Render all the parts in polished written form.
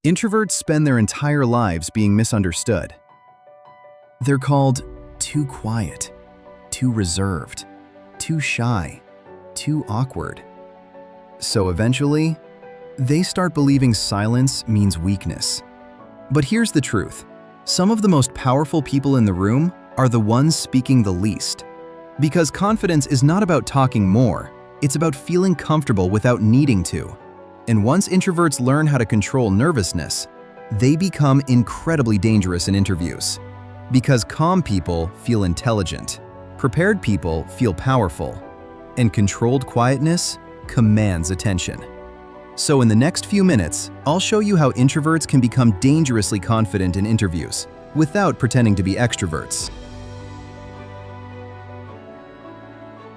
Introverts spend their entire lives being misunderstood. They're called too quiet, too reserved, too shy, too awkward. So eventually, they start believing silence means weakness. But here's the truth. Some of the most powerful people in the room are the ones speaking the least. Because confidence is not about talking more, it's about feeling comfortable without needing to. And once introverts learn how to control nervousness, they become incredibly dangerous in interviews. Because calm people feel intelligent, prepared people feel powerful, and controlled quietness commands attention. So in the next few minutes, I'll show you how introverts can become dangerously confident in interviews without pretending to be extroverts.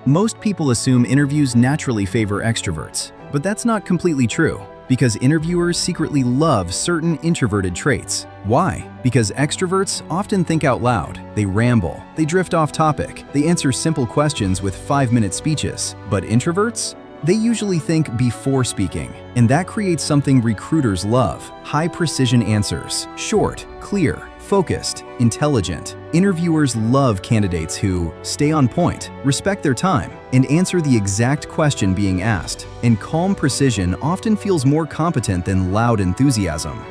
Most people assume interviews naturally favor extroverts, but that's not completely true, because interviewers secretly love certain introverted traits. Why? Because extroverts often think out loud, they ramble, they drift off topic, they answer simple questions with 5-minute speeches. But introverts? They usually think before speaking, and that creates something recruiters love: high-precision answers, short, clear, focused, intelligent. Interviewers love candidates who stay on point, respect their time, and answer the exact question being asked. And calm precision often feels more competent than loud enthusiasm.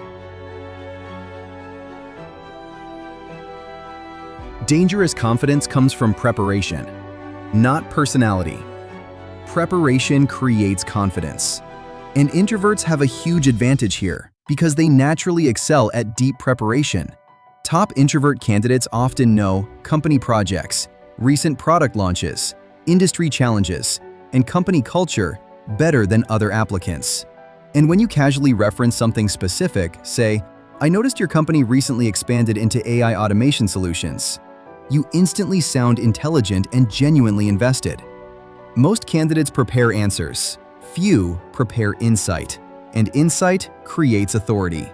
Dangerous confidence comes from preparation, not personality. Preparation creates confidence. And introverts have a huge advantage here because they naturally excel at deep preparation. Top introvert candidates often know company projects, recent product launches, industry challenges, and company culture better than other applicants. And when you casually reference something specific, say, "I noticed your company recently expanded into AI automation solutions," you instantly sound intelligent and genuinely invested. Most candidates prepare answers. Few prepare insight, and insight creates authority.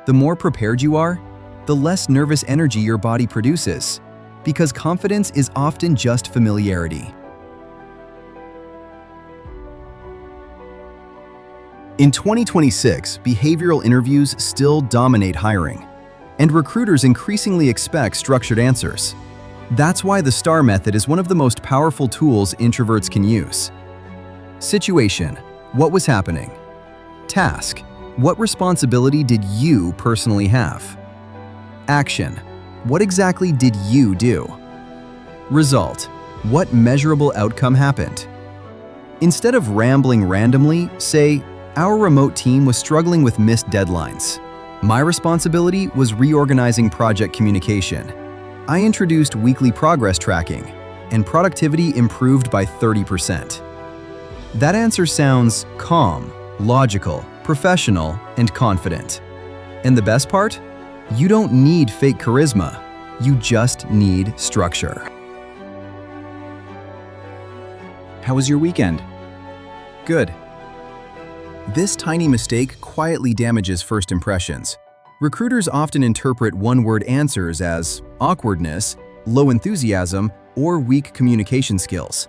The more prepared you are, the less nervous energy your body produces, because confidence is often just familiarity. In 2026, behavioral interviews still dominate hiring, and recruiters increasingly expect structured answers. That's why the STAR method is one of the most powerful tools introverts can use. Situation: what was happening? Task: what responsibility did you personally have? Action: what exactly did you do? Result: what measurable outcome happened? Instead of rambling randomly, say, "Our remote team was struggling with missed deadlines. My responsibility was reorganizing project communication. I introduced weekly progress tracking, and productivity improved by 30%. That answer sounds calm, logical, professional, and confident. And the best part? You don't need fake charisma. You just need structure. How was your weekend? Good. This tiny mistake quietly damages first impressions. Recruiters often interpret one-word answers as awkwardness, low enthusiasm, or weak communication skills.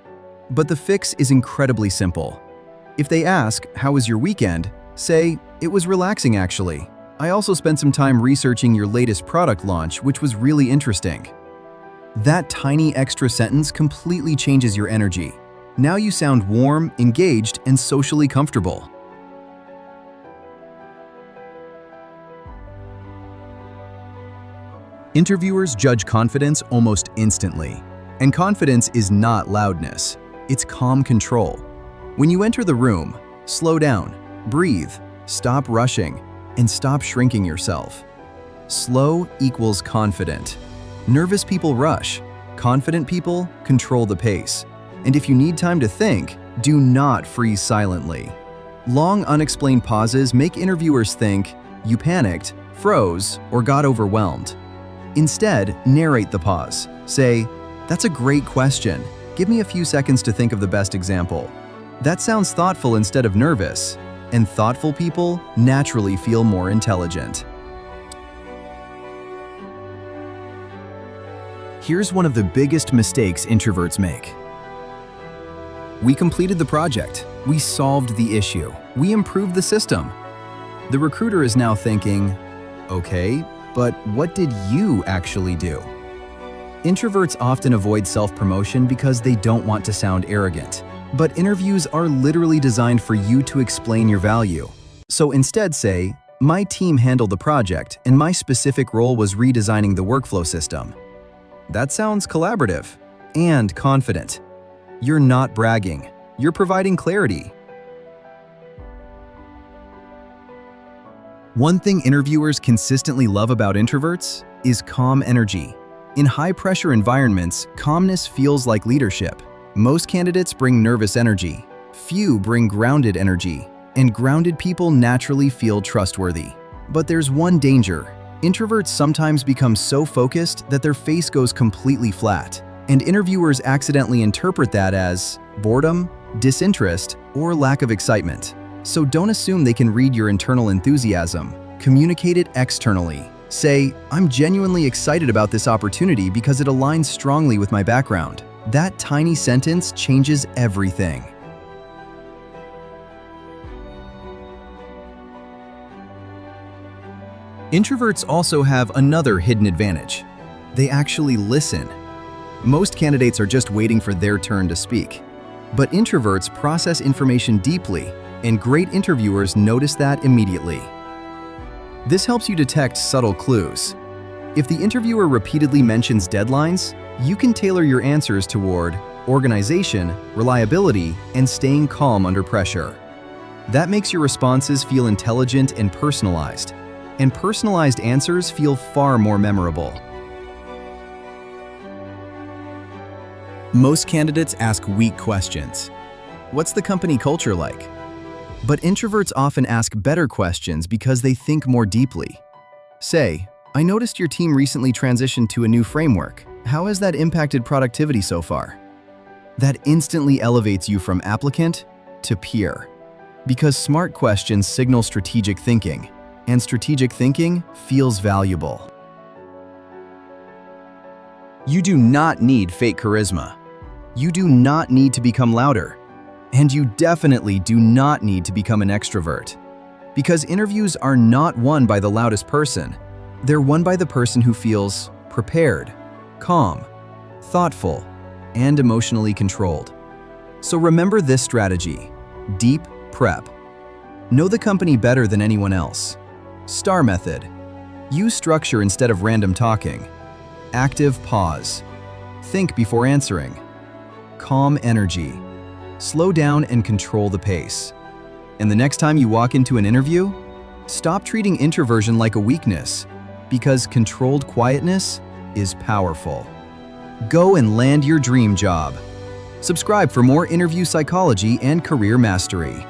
But the fix is incredibly simple. If they ask, "How was your weekend?" say, "It was relaxing actually. I also spent some time researching your latest product launch, which was really interesting." That tiny extra sentence completely changes your energy. Now you sound warm, engaged, and socially comfortable. Interviewers judge confidence almost instantly. And confidence is not loudness, it's calm control. When you enter the room, slow down, breathe, stop rushing, and stop shrinking yourself. Slow equals confident. Nervous people rush. Confident people control the pace. And if you need time to think, do not freeze silently. Long, unexplained pauses make interviewers think you panicked, froze, or got overwhelmed. Instead, narrate the pause. Say, "That's a great question. Give me a few seconds to think of the best example." That sounds thoughtful instead of nervous, and thoughtful people naturally feel more intelligent. Here's one of the biggest mistakes introverts make. We completed the project. We solved the issue. We improved the system. The recruiter is now thinking, okay, but what did you actually do? Introverts often avoid self-promotion because they don't want to sound arrogant. But interviews are literally designed for you to explain your value. So instead say, my team handled the project and my specific role was redesigning the workflow system. That sounds collaborative and confident. You're not bragging, you're providing clarity. One thing interviewers consistently love about introverts is calm energy. In high-pressure environments, calmness feels like leadership. Most candidates bring nervous energy. Few bring grounded energy. And grounded people naturally feel trustworthy. But there's one danger. Introverts sometimes become so focused that their face goes completely flat. And interviewers accidentally interpret that as boredom, disinterest, or lack of excitement. So don't assume they can read your internal enthusiasm. Communicate it externally. Say, I'm genuinely excited about this opportunity because it aligns strongly with my background. That tiny sentence changes everything. Introverts also have another hidden advantage. They actually listen. Most candidates are just waiting for their turn to speak. But introverts process information deeply, and great interviewers notice that immediately. This helps you detect subtle clues. If the interviewer repeatedly mentions deadlines, you can tailor your answers toward organization, reliability, and staying calm under pressure. That makes your responses feel intelligent and personalized. And personalized answers feel far more memorable. Most candidates ask weak questions. What's the company culture like? But introverts often ask better questions because they think more deeply. Say, I noticed your team recently transitioned to a new framework. How has that impacted productivity so far? That instantly elevates you from applicant to peer. Because smart questions signal strategic thinking. And strategic thinking feels valuable. You do not need fake charisma. You do not need to become louder. And you definitely do not need to become an extrovert. Because interviews are not won by the loudest person. They're won by the person who feels prepared, calm, thoughtful, and emotionally controlled. So remember this strategy: deep prep. Know the company better than anyone else. STAR method. Use structure instead of random talking. Active pause. Think before answering. Calm energy. Slow down and control the pace. And the next time you walk into an interview, stop treating introversion like a weakness, because controlled quietness is powerful. Go and land your dream job. Subscribe for more interview psychology and career mastery.